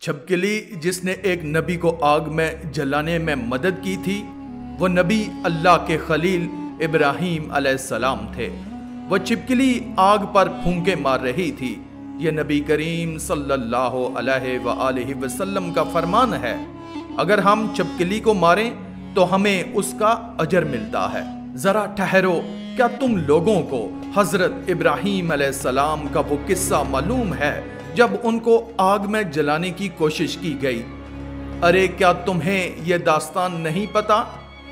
چھپکلی جس نے ایک نبی کو آگ میں جلانے میں مدد کی تھی وہ نبی اللہ کے خلیل ابراہیم علیہ السلام تھے۔ وہ چھپکلی آگ پر پھونکے مار رہی تھی۔ یہ نبی کریم صلی اللہ علیہ وآلہ وسلم کا فرمان ہے، اگر ہم چھپکلی کو ماریں تو ہمیں اس کا اجر ملتا ہے۔ ذرا ٹھہرو، کیا تم لوگوں کو حضرت ابراہیم علیہ السلام کا وہ قصہ معلوم ہے جب ان کو آگ میں جلانے کی کوشش کی گئی؟ ارے کیا تمہیں یہ داستان نہیں پتا؟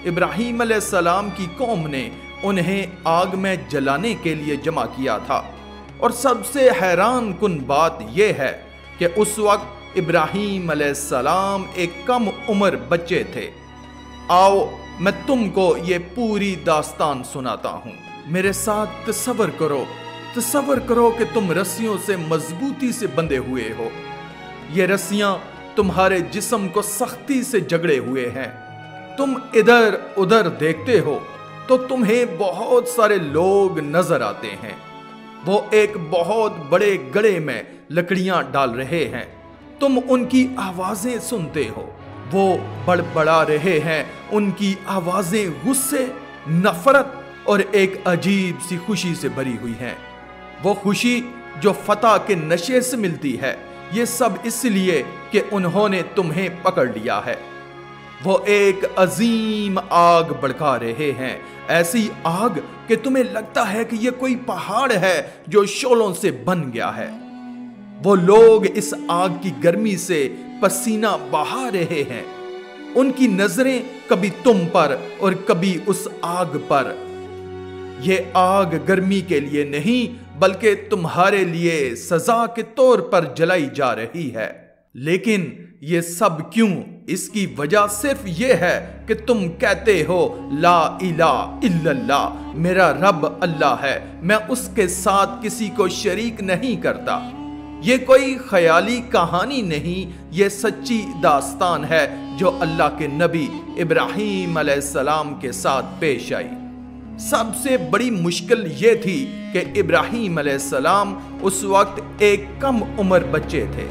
ابراہیم علیہ السلام کی قوم نے انہیں آگ میں جلانے کے لیے جمع کیا تھا، اور سب سے حیران کن بات یہ ہے کہ اس وقت ابراہیم علیہ السلام ایک کم عمر بچے تھے۔ آؤ میں تم کو یہ پوری داستان سناتا ہوں۔ میرے ساتھ تصور کرو کہ تم رسیوں سے مضبوطی سے بندھے ہوئے ہو۔ یہ رسیاں تمہارے جسم کو سختی سے جگڑے ہوئے ہیں۔ تم ادھر ادھر دیکھتے ہو تو تمہیں بہت سارے لوگ نظر آتے ہیں۔ وہ ایک بہت بڑے گڑھے میں لکڑیاں ڈال رہے ہیں۔ تم ان کی آوازیں سنتے ہو، وہ بڑبڑا رہے ہیں۔ ان کی آوازیں غصے، نفرت اور ایک عجیب سی خوشی سے بھری ہوئی ہیں۔ وہ خوشی جو فتح کے نشے سے ملتی ہے، یہ سب اس لیے کہ انہوں نے تمہیں پکڑ لیا ہے۔ وہ ایک عظیم آگ بھڑکا رہے ہیں، ایسی آگ کہ تمہیں لگتا ہے کہ یہ کوئی پہاڑ ہے جو شعلوں سے بن گیا ہے۔ وہ لوگ اس آگ کی گرمی سے پسینہ بہا رہے ہیں۔ ان کی نظریں کبھی تم پر اور کبھی اس آگ پر۔ یہ آگ گرمی کے لیے نہیں بلکہ تمہارے لیے سزا کے طور پر جلائی جا رہی ہے۔ لیکن یہ سب کیوں؟ اس کی وجہ صرف یہ ہے کہ تم کہتے ہو لا الہ الا اللہ، میرا رب اللہ ہے، میں اس کے ساتھ کسی کو شریک نہیں کرتا۔ یہ کوئی خیالی کہانی نہیں، یہ سچی داستان ہے جو اللہ کے نبی ابراہیم علیہ السلام کے ساتھ پیش آئی۔ سب سے بڑی مشکل یہ تھی کہ ابراہیم علیہ السلام اس وقت ایک کم عمر بچے تھے۔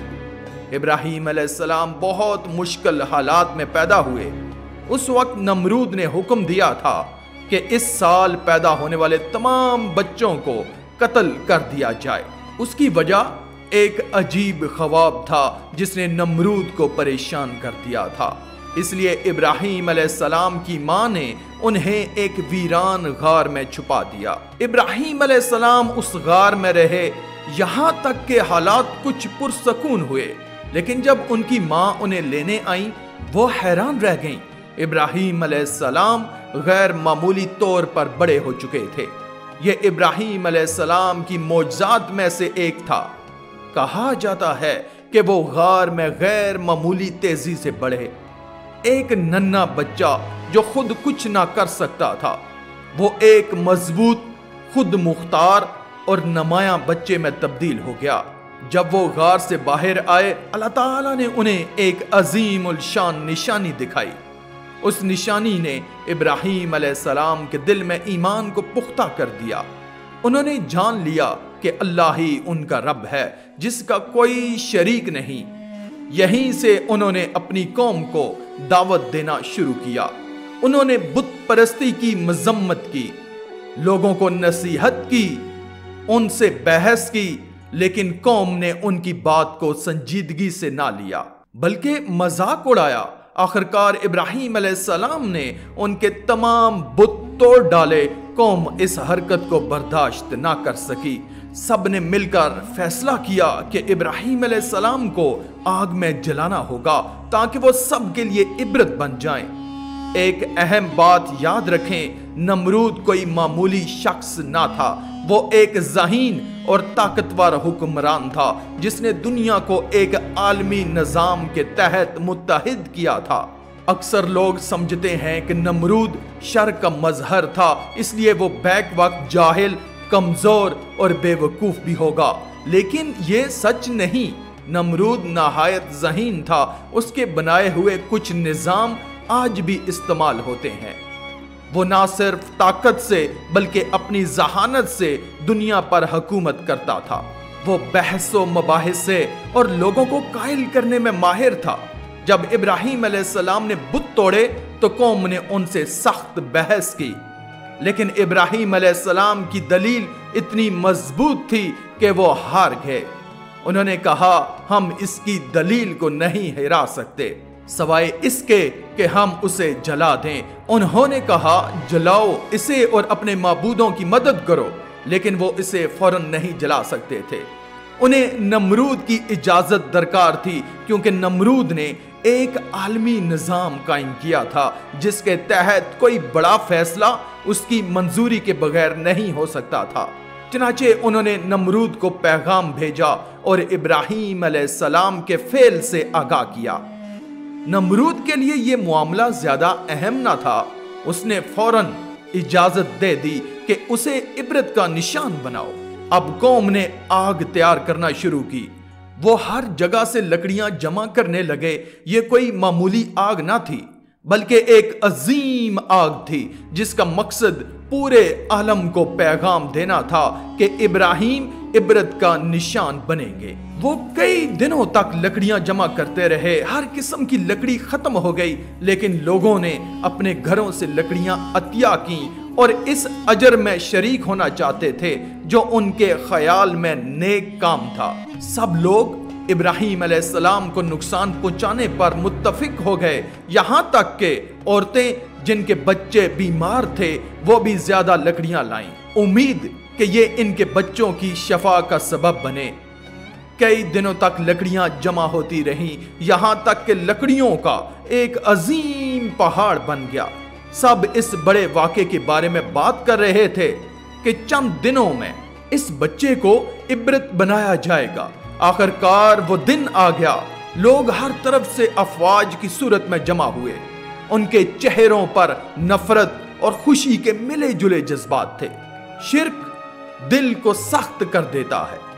ابراہیم علیہ السلام بہت مشکل حالات میں پیدا ہوئے۔ اس وقت نمرود نے حکم دیا تھا کہ اس سال پیدا ہونے والے تمام بچوں کو قتل کر دیا جائے۔ اس کی وجہ ایک عجیب خواب تھا جس نے نمرود کو پریشان کر دیا تھا۔ اس لیے ابراہیم علیہ السلام کی ماں نے انہیں ایک ویران غار میں چھپا دیا۔ ابراہیم علیہ السلام اس غار میں رہے یہاں تک کہ حالات کچھ پرسکون ہوئے، لیکن جب ان کی ماں انہیں لینے آئیں وہ حیران رہ گئیں۔ ابراہیم علیہ السلام غیر معمولی طور پر بڑے ہو چکے تھے۔ یہ ابراہیم علیہ السلام کی معجزات میں سے ایک تھا۔ کہا جاتا ہے کہ وہ غار میں غیر معمولی تیزی سے بڑھے۔ ایک ننھا بچہ جو خود کچھ نہ کر سکتا تھا، وہ ایک مضبوط، خود مختار اور نمایاں بچے میں تبدیل ہو گیا۔ جب وہ غار سے باہر آئے، اللہ تعالیٰ نے انہیں ایک عظیم الشان نشانی دکھائی۔ اس نشانی نے ابراہیم علیہ السلام کے دل میں ایمان کو پختہ کر دیا۔ انہوں نے جان لیا کہ اللہ ہی ان کا رب ہے جس کا کوئی شریک نہیں۔ یہیں سے انہوں نے اپنی قوم کو دعوت دینا شروع کیا۔ انہوں نے بت پرستی کی مذمت کی، لوگوں کو نصیحت کی، ان سے بحث کی، لیکن قوم نے ان کی بات کو سنجیدگی سے نہ لیا بلکہ مذاق اڑایا۔ آخرکار ابراہیم علیہ السلام نے ان کے تمام بت توڑ ڈالے۔ قوم اس حرکت کو برداشت نہ کر سکی۔ سب نے مل کر فیصلہ کیا کہ ابراہیم علیہ السلام کو آگ میں جلانا ہوگا تاکہ وہ سب کے لیے عبرت بن جائیں۔ ایک اہم بات یاد رکھیں، نمرود کوئی معمولی شخص نہ تھا، وہ ایک ذہین اور طاقتور حکمران تھا جس نے دنیا کو ایک عالمی نظام کے تحت متحد کیا تھا۔ اکثر لوگ سمجھتے ہیں کہ نمرود شر کا مظہر تھا، اس لیے وہ بیک وقت جاہل، کمزور اور بے وقوف بھی ہوگا، لیکن یہ سچ نہیں۔ نمرود نہایت ذہین تھا، اس کے بنائے ہوئے کچھ نظام آج بھی استعمال ہوتے ہیں۔ وہ نہ صرف طاقت سے بلکہ اپنی ذہانت سے دنیا پر حکومت کرتا تھا۔ وہ بحث و مباحث سے اور لوگوں کو قائل کرنے میں ماہر تھا۔ جب ابراہیم علیہ السلام نے بت توڑے تو قوم نے ان سے سخت بحث کی، لیکن ابراہیم علیہ السلام کی دلیل اتنی مضبوط تھی کہ وہ ہار گئے۔ انہوں نے کہا ہم اس کی دلیل کو نہیں ہرا سکتے سوائے اس کے کہ ہم اسے جلا دیں۔ انہوں نے کہا جلاؤ اسے اور اپنے معبودوں کی مدد کرو، لیکن وہ اسے فوراً نہیں جلا سکتے تھے۔ انہیں نمرود کی اجازت درکار تھی، کیونکہ نمرود نے ایک عالمی نظام قائم کیا تھا جس کے تحت کوئی بڑا فیصلہ اس کی منظوری کے بغیر نہیں ہو سکتا تھا۔ چنانچہ انہوں نے نمرود کو پیغام بھیجا اور ابراہیم علیہ السلام کے فعل سے آگاہ کیا۔ نمرود کے لیے یہ معاملہ زیادہ اہم نہ تھا، اس نے فوراً اجازت دے دی کہ اسے عبرت کا نشان بناؤ۔ اب قوم نے آگ تیار کرنا شروع کی۔ وہ ہر جگہ سے لکڑیاں جمع کرنے لگے۔ یہ کوئی معمولی آگ نہ تھی، بلکہ ایک عظیم آگ تھی جس کا مقصد پورے عالم کو پیغام دینا تھا کہ ابراہیم عبرت کا نشان بنیں گے۔ وہ کئی دنوں تک لکڑیاں جمع کرتے رہے۔ ہر قسم کی لکڑی ختم ہو گئی، لیکن لوگوں نے اپنے گھروں سے لکڑیاں عطیہ کیں اور اس اجر میں شریک ہونا چاہتے تھے جو ان کے خیال میں نیک کام تھا۔ سب لوگ ابراہیم علیہ السلام کو نقصان پہنچانے پر متفق ہو گئے، یہاں تک کہ عورتیں جن کے بچے بیمار تھے وہ بھی زیادہ لکڑیاں لائیں، امید کہ یہ ان کے بچوں کی شفا کا سبب بنے۔ کئی دنوں تک لکڑیاں جمع ہوتی رہیں، یہاں تک کہ لکڑیوں کا ایک عظیم پہاڑ بن گیا۔ سب اس بڑے واقعے کے بارے میں بات کر رہے تھے کہ چند دنوں میں اس بچے کو عبرت بنایا جائے گا۔ آخر کار وہ دن آ گیا۔ لوگ ہر طرف سے افواج کی صورت میں جمع ہوئے۔ ان کے چہروں پر نفرت اور خوشی کے ملے جلے جذبات تھے۔ شرک دل کو سخت کر دیتا ہے۔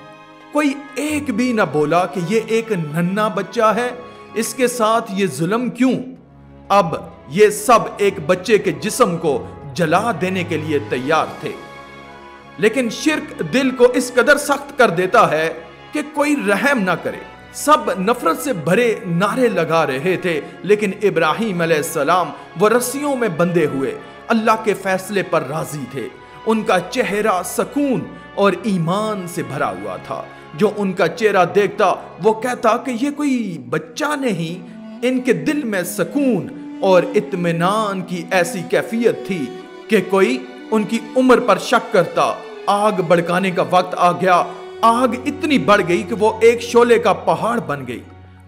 کوئی ایک بھی نہ بولا کہ یہ ایک ننھا بچہ ہے، اس کے ساتھ یہ ظلم کیوں؟ اب یہ سب ایک بچے کے جسم کو جلا دینے کے لیے تیار تھے، لیکن شرک دل کو اس قدر سخت کر دیتا ہے کہ کوئی رحم نہ کرے۔ سب نفرت سے بھرے نعرے لگا رہے تھے، لیکن ابراہیم علیہ السلام وہ رسیوں میں بندھے ہوئے اللہ کے فیصلے پر راضی تھے۔ ان کا چہرہ سکون اور ایمان سے بھرا ہوا تھا۔ جو ان کا چہرہ دیکھتا وہ کہتا کہ یہ کوئی بچہ نہیں۔ ان کے دل میں سکون اور اطمینان کی ایسی کیفیت تھی کہ کوئی ان کی عمر پر شک کرتا۔ آگ بھڑکانے کا وقت آ گیا۔ آگ اتنی بڑھ گئی کہ وہ ایک شعلے کا پہاڑ بن گئی۔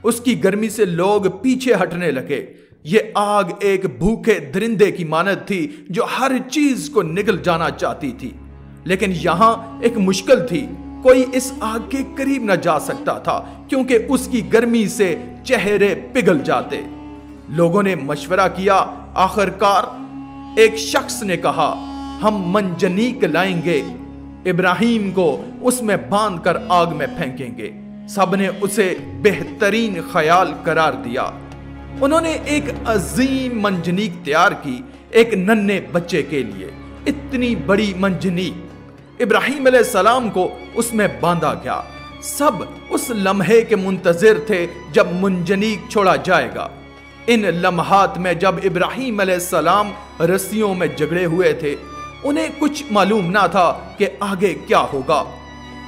اس کی گرمی سے لوگ پیچھے ہٹنے لگے۔ یہ آگ ایک بھوکے درندے کی مانند تھی جو ہر چیز کو نگل جانا چاہتی تھی، لیکن یہاں ایک مشکل تھی۔ کوئی اس آگ کے قریب نہ جا سکتا تھا کیونکہ اس کی گرمی سے چہرے پگھل جاتے۔ لوگوں نے مشورہ کیا۔ آخر کار ایک شخص نے کہا ہم منجنیق لائیں گے، ابراہیم کو اس میں باندھ کر آگ میں پھینکیں گے۔ سب نے اسے بہترین خیال قرار دیا۔ انہوں نے ایک عظیم منجنیق تیار کی ایک ننھے بچے کے لیے۔ اتنی بڑی منجنیق ابراہیم علیہ السلام کو اس میں باندھا گیا۔ سب اس لمحے کے منتظر تھے جب منجنیق چھوڑا جائے گا۔ ان لمحات میں جب ابراہیم علیہ السلام رسیوں میں جگڑے ہوئے تھے، انہیں کچھ معلوم نہ تھا کہ آگے کیا ہوگا۔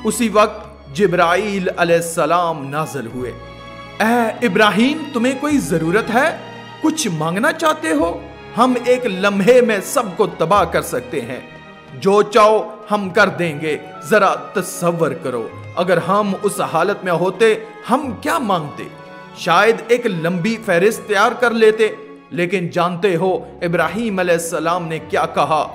اسی وقت جبرائیل علیہ السلام نازل ہوئے۔ اے ابراہیم، تمہیں کوئی ضرورت ہے؟ کچھ مانگنا چاہتے ہو؟ ہم ایک لمحے میں سب کو تباہ کر سکتے ہیں۔ جو چاہو ہم کر دیں گے۔ ذرا تصور کرو اگر ہم اس حالت میں ہوتے ہم کیا مانگتے؟ شاید ایک لمبی فہرست تیار کر لیتے، لیکن جانتے ہو ابراہیم علیہ السلام نے کیا کہا؟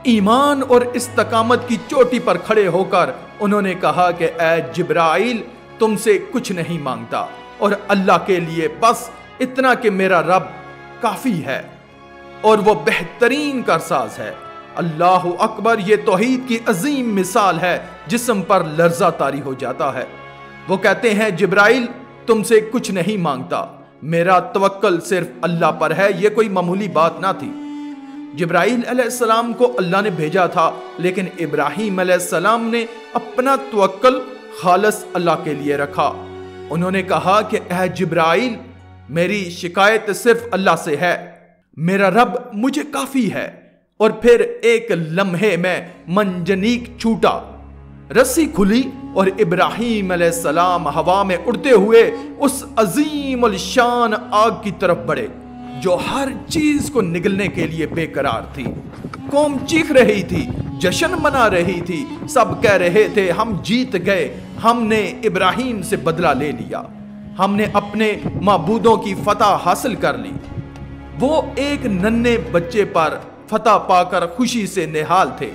ایمان اور استقامت کی چوٹی پر کھڑے ہو کر انہوں نے کہا کہ اے جبرائیل، تم سے کچھ نہیں مانگتا، اور اللہ کے لیے بس اتنا کہ میرا رب کافی ہے اور وہ بہترین کارساز ہے۔ اللہ اکبر، یہ توحید کی عظیم مثال ہے، جسم پر لرزہ طاری ہو جاتا ہے۔ وہ کہتے ہیں جبرائیل، تم سے کچھ نہیں مانگتا، میرا توکل صرف اللہ پر ہے۔ یہ کوئی معمولی بات نہ تھی۔ جبرائیل علیہ السلام کو اللہ نے بھیجا تھا، لیکن ابراہیم علیہ السلام نے اپنا توکل خالص اللہ کے لیے رکھا۔ انہوں نے کہا کہ اے جبرائیل، میری شکایت صرف اللہ سے ہے، میرا رب مجھے کافی ہے۔ اور پھر ایک لمحے میں منجنیق چھوٹا، رسی کھلی اور ابراہیم علیہ السلام ہوا میں اڑتے ہوئے اس عظیم الشان آگ کی طرف بڑھے جو ہر چیز کو نگلنے کے لیے بے قرار تھی۔ قوم چیخ رہی تھی، جشن منا رہی تھی، سب کہہ رہے تھے ہم جیت گئے، ہم نے ابراہیم سے بدلہ لے لیا، ہم نے اپنے معبودوں کی فتح حاصل کر لی۔ وہ ایک ننھے بچے پر فتح پا کر خوشی سے نہال تھے۔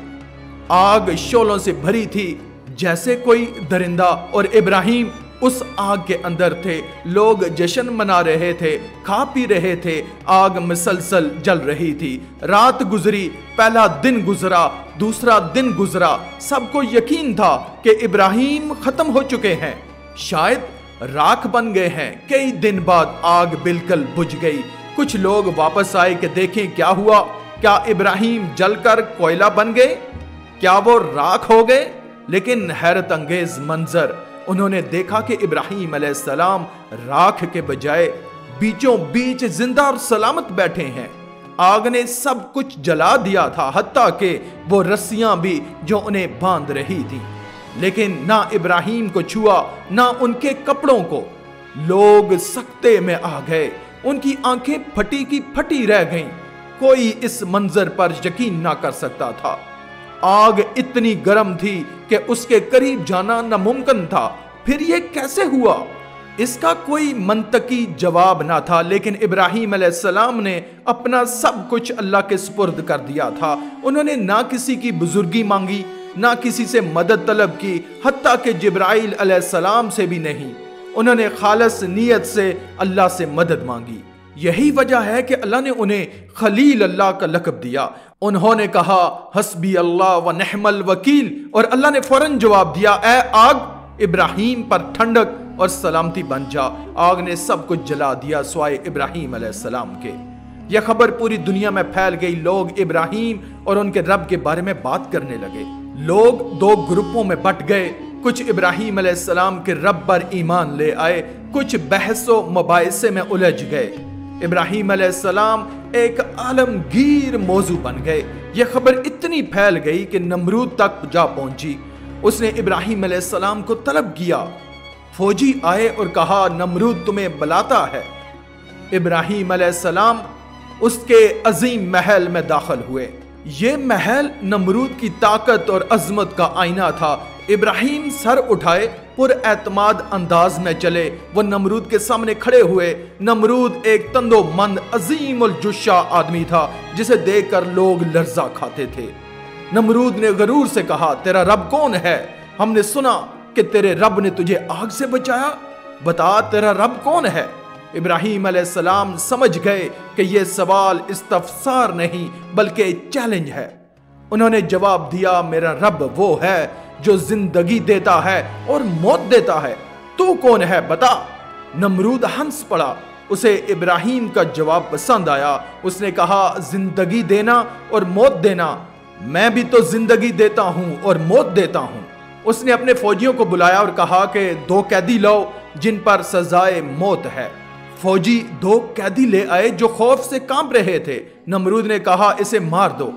آگ شعلوں سے بھری تھی جیسے کوئی درندہ، اور ابراہیم اس آگ کے اندر تھے۔ لوگ جشن منا رہے تھے، کھا پی رہے تھے، آگ مسلسل جل رہی تھی۔ رات گزری، پہلا دن گزرا، دوسرا دن گزرا، سب کو یقین تھا کہ ابراہیم ختم ہو چکے ہیں، شاید راکھ بن گئے ہیں۔ کئی دن بعد آگ بالکل بجھ گئی۔ کچھ لوگ واپس آئے کہ دیکھیں کیا ہوا، کیا ابراہیم جل کر کوئلہ بن گئے، کیا وہ راکھ ہو گئے؟ لیکن حیرت انگیز منظر، انہوں نے دیکھا کہ ابراہیم علیہ السلام راکھ کے بجائے بیچوں بیچ زندہ اور سلامت بیٹھے ہیں۔ آگ نے سب کچھ جلا دیا تھا، حتیٰ کہ وہ رسیاں بھی جو انہیں باندھ رہی تھی، لیکن نہ ابراہیم کو چھوا نہ ان کے کپڑوں کو۔ لوگ سکتے میں آ گئے، ان کی آنکھیں پھٹی کی پھٹی رہ گئیں۔ کوئی اس منظر پر یقین نہ کر سکتا تھا۔ آگ اتنی گرم تھی کہ اس کے قریب جانا ناممکن تھا۔ پھر یہ کیسے ہوا؟ اس کا کوئی منطقی جواب نہ تھا، لیکن ابراہیم علیہ السلام نے اپنا سب کچھ اللہ کے سپرد کر دیا تھا۔ انہوں نے نہ کسی کی بزرگی مانگی، نہ کسی سے مدد طلب کی، حتیٰ کہ جبرائیل علیہ السلام سے بھی نہیں۔ انہوں نے خالص نیت سے اللہ سے مدد مانگی۔ یہی وجہ ہے کہ اللہ نے انہیں خلیل اللہ کا لقب دیا۔ انہوں نے کہا حسبی اللہ و نعم الوکیل، اور اللہ نے فوراً جواب دیا اے آگ، ابراہیم پر ٹھنڈک اور سلامتی بن جا۔ آگ نے سب کچھ جلا دیا سوائے ابراہیم علیہ السلام کے۔ یہ خبر پوری دنیا میں پھیل گئی۔ لوگ ابراہیم اور ان کے رب کے بارے میں بات کرنے لگے۔ لوگ دو گروپوں میں بٹ گئے، کچھ ابراہیم علیہ السلام کے رب پر ایمان لے آئے، کچھ بحث و مباحثے میں الجھ گئے۔ ابراہیم علیہ السلام ایک عالمگیر موضوع بن گئے۔ یہ خبر اتنی پھیل گئی کہ نمرود تک جا پہنچی۔ اس نے ابراہیم علیہ السلام کو طلب کیا۔ فوجی آئے اور کہا نمرود تمہیں بلاتا ہے۔ ابراہیم علیہ السلام اس کے عظیم محل میں داخل ہوئے۔ یہ محل نمرود کی طاقت اور عظمت کا آئینہ تھا۔ ابراہیم سر اٹھائے پر اعتماد انداز میں چلے، وہ نمرود کے سامنے کھڑے ہوئے۔ نمرود ایک تندو مند عظیم الجثہ آدمی تھا جسے دیکھ کر لوگ لرزہ کھاتے تھے۔ نمرود نے غرور سے کہا تیرا رب کون ہے؟ ہم نے سنا کہ تیرے رب نے تجھے آگ سے بچایا، بتا تیرا رب کون ہے؟ ابراہیم علیہ السلام سمجھ گئے کہ یہ سوال استفسار نہیں بلکہ چیلنج ہے۔ انہوں نے جواب دیا میرا رب وہ ہے جو زندگی دیتا ہے اور موت دیتا ہے، تو کون ہے بتا؟ نمرود ہنس پڑا، اسے ابراہیم کا جواب پسند آیا۔ اس نے کہا زندگی دینا اور موت دینا، میں بھی تو زندگی دیتا ہوں اور موت دیتا ہوں۔ اس نے اپنے فوجیوں کو بلایا اور کہا کہ 2 قیدی لاؤ جن پر سزائے موت ہے۔ فوجی 2 قیدی لے آئے جو خوف سے کانپ رہے تھے۔ نمرود نے کہا اسے مار دو۔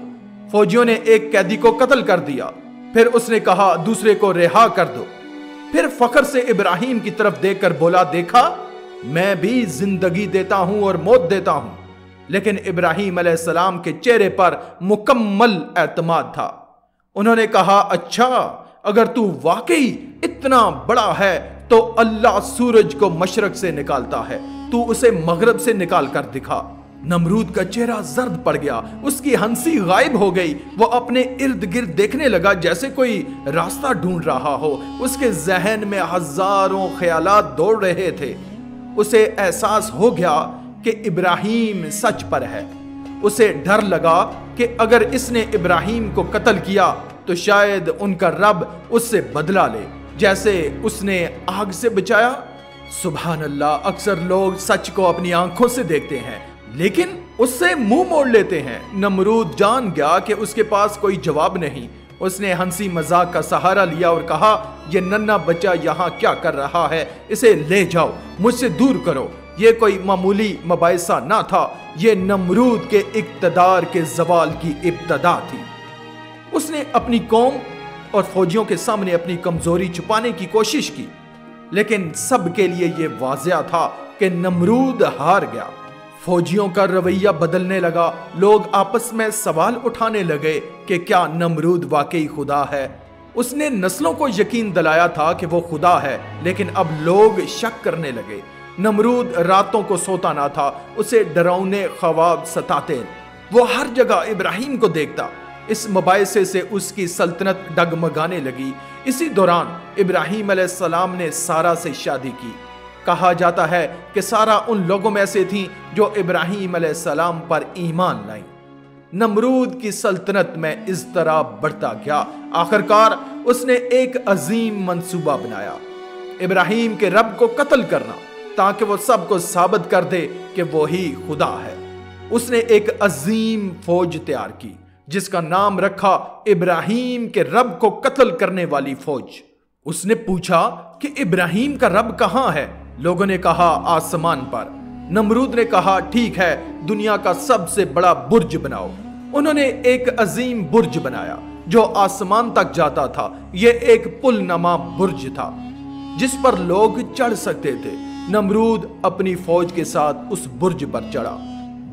فوجیوں نے ایک قیدی کو قتل کر دیا، پھر اس نے کہا دوسرے کو رہا کر دو۔ پھر فخر سے ابراہیم کی طرف دیکھ کر بولا دیکھا میں بھی زندگی دیتا ہوں اور موت دیتا ہوں۔ لیکن ابراہیم علیہ السلام کے چہرے پر مکمل اعتماد تھا۔ انہوں نے کہا اچھا اگر تو واقعی اتنا بڑا ہے تو اللہ سورج کو مشرق سے نکالتا ہے، تو اسے مغرب سے نکال کر دکھا۔ نمرود کا چہرہ زرد پڑ گیا، اس کی ہنسی غائب ہو گئی۔ وہ اپنے ارد گرد دیکھنے لگا جیسے کوئی راستہ ڈھونڈ رہا ہو۔ اس کے ذہن میں ہزاروں خیالات دوڑ رہے تھے۔ اسے احساس ہو گیا کہ ابراہیم سچ پر ہے۔ اسے ڈر لگا کہ اگر اس نے ابراہیم کو قتل کیا تو شاید ان کا رب اس سے بدلہ لے جیسے اس نے آگ سے بچایا۔ سبحان اللہ، اکثر لوگ سچ کو اپنی آنکھوں سے دیکھتے ہیں لیکن اس سے منہ موڑ لیتے ہیں۔ نمرود جان گیا کہ اس کے پاس کوئی جواب نہیں۔ اس نے ہنسی مذاق کا سہارا لیا اور کہا یہ ننھا بچہ یہاں کیا کر رہا ہے، اسے لے جاؤ، مجھ سے دور کرو۔ یہ کوئی معمولی مباحثہ نہ تھا، یہ نمرود کے اقتدار کے زوال کی ابتدا تھی۔ اس نے اپنی قوم اور فوجیوں کے سامنے اپنی کمزوری چھپانے کی کوشش کی، لیکن سب کے لیے یہ واضح تھا کہ نمرود ہار گیا۔ فوجیوں کا رویہ بدلنے لگا، لوگ آپس میں سوال اٹھانے لگے کہ کیا نمرود واقعی خدا ہے؟ اس نے نسلوں کو یقین دلایا تھا کہ وہ خدا ہے، لیکن اب لوگ شک کرنے لگے۔ نمرود راتوں کو سوتا نہ تھا، اسے ڈراؤنے خواب ستاتے، وہ ہر جگہ ابراہیم کو دیکھتا۔ اس مباحثے سے اس کی سلطنت ڈگمگانے لگی۔ اسی دوران ابراہیم علیہ السلام نے سارا سے شادی کی۔ کہا جاتا ہے کہ سارا ان لوگوں میں سے تھیں جو ابراہیم علیہ السلام پر ایمان لائیں۔ نمرود کی سلطنت میں اضطراب بڑھتا گیا۔ آخرکار اس نے ایک عظیم منصوبہ بنایا، ابراہیم کے رب کو قتل کرنا، تاکہ وہ سب کو ثابت کر دے کہ وہی خدا ہے۔ اس نے ایک عظیم فوج تیار کی جس کا نام رکھا ابراہیم کے رب کو قتل کرنے والی فوج۔ اس نے پوچھا کہ ابراہیم کا رب کہاں ہے؟ لوگوں نے کہا آسمان پر۔ نمرود نے کہا ٹھیک ہے، دنیا کا سب سے بڑا برج بناؤ۔ انہوں نے ایک عظیم برج بنایا جو آسمان تک جاتا تھا۔ یہ ایک پل نما برج تھا جس پر لوگ چڑھ سکتے تھے۔ نمرود اپنی فوج کے ساتھ اس برج پر چڑھا،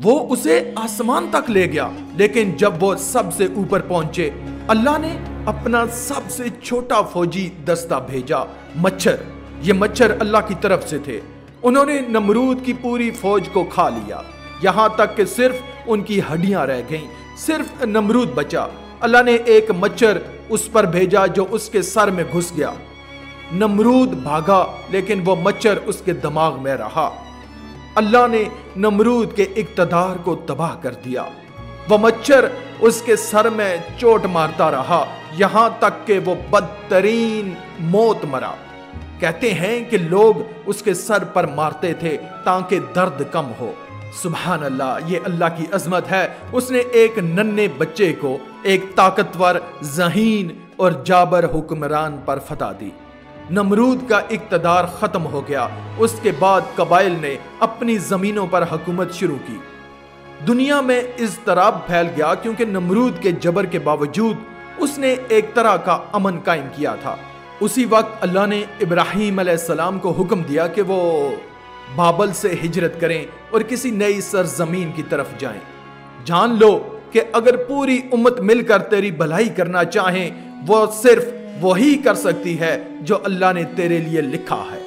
وہ اسے آسمان تک لے گیا، لیکن جب وہ سب سے اوپر پہنچے اللہ نے اپنا سب سے چھوٹا فوجی دستہ بھیجا، مچھر۔ یہ مچھر اللہ کی طرف سے تھے۔ انہوں نے نمرود کی پوری فوج کو کھا لیا، یہاں تک کہ صرف ان کی ہڈیاں رہ گئیں، صرف نمرود بچا۔ اللہ نے ایک مچھر اس پر بھیجا جو اس کے سر میں گھس گیا۔ نمرود بھاگا، لیکن وہ مچھر اس کے دماغ میں رہا۔ اللہ نے نمرود کے اقتدار کو تباہ کر دیا۔ وہ مچھر اس کے سر میں چوٹ مارتا رہا، یہاں تک کہ وہ بدترین موت مرا۔ کہتے ہیں کہ لوگ اس کے سر پر مارتے تھے تاکہ درد کم ہو۔ سبحان اللہ، یہ اللہ کی عظمت ہے۔ اس نے ایک ننھے بچے کو ایک طاقتور، ذہین اور جابر حکمران پر فتح دی۔ نمرود کا اقتدار ختم ہو گیا۔ اس کے بعد قبائل نے اپنی زمینوں پر حکومت شروع کی۔ دنیا میں اضطراب پھیل گیا کیونکہ نمرود کے جبر کے باوجود اس نے ایک طرح کا امن قائم کیا تھا۔ اسی وقت اللہ نے ابراہیم علیہ السلام کو حکم دیا کہ وہ بابل سے ہجرت کریں اور کسی نئی سرزمین کی طرف جائیں۔ جان لو کہ اگر پوری امت مل کر تیری بھلائی کرنا چاہیں، وہ صرف وہی کر سکتی ہے جو اللہ نے تیرے لیے لکھا ہے،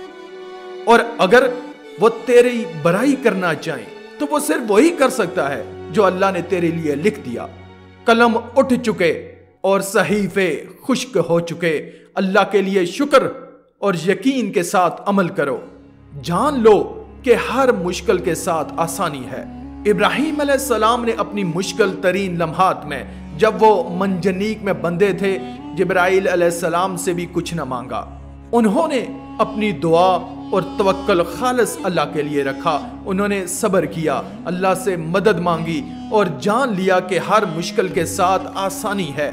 اور اگر وہ تیری برائی کرنا چاہیں تو وہ صرف وہی کر سکتا ہے جو اللہ نے تیرے لیے لکھ دیا۔ قلم اٹھ چکے اور صحیفے خشک ہو چکے۔ اللہ کے لیے شکر اور یقین کے ساتھ عمل کرو۔ جان لو کہ ہر مشکل کے ساتھ آسانی ہے۔ ابراہیم علیہ السلام نے اپنی مشکل ترین لمحات میں، جب وہ منجنیق میں بندے تھے، جبرائیل علیہ السلام سے بھی کچھ نہ مانگا۔ انہوں نے اپنی دعا اور توکل خالص اللہ کے لیے رکھا۔ انہوں نے صبر کیا، اللہ سے مدد مانگی اور جان لیا کہ ہر مشکل کے ساتھ آسانی ہے۔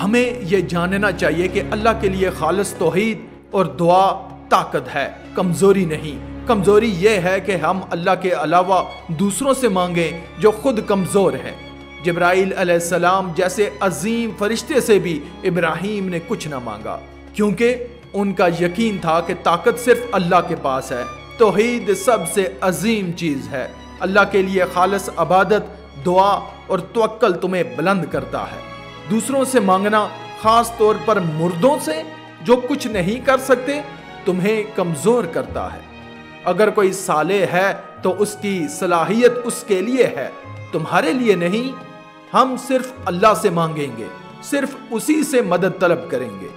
ہمیں یہ جاننا چاہیے کہ اللہ کے لیے خالص توحید اور دعا طاقت ہے، کمزوری نہیں۔ کمزوری یہ ہے کہ ہم اللہ کے علاوہ دوسروں سے مانگیں جو خود کمزور ہیں۔ جبرائیل علیہ السلام جیسے عظیم فرشتے سے بھی ابراہیم نے کچھ نہ مانگا، کیونکہ ان کا یقین تھا کہ طاقت صرف اللہ کے پاس ہے۔ توحید سب سے عظیم چیز ہے۔ اللہ کے لیے خالص عبادت، دعا اور توکل تمہیں بلند کرتا ہے۔ دوسروں سے مانگنا، خاص طور پر مردوں سے جو کچھ نہیں کر سکتے، تمہیں کمزور کرتا ہے۔ اگر کوئی صالح ہے تو اس کی صلاحیت اس کے لیے ہے، تمہارے لیے نہیں۔ ہم صرف اللہ سے مانگیں گے، صرف اسی سے مدد طلب کریں گے۔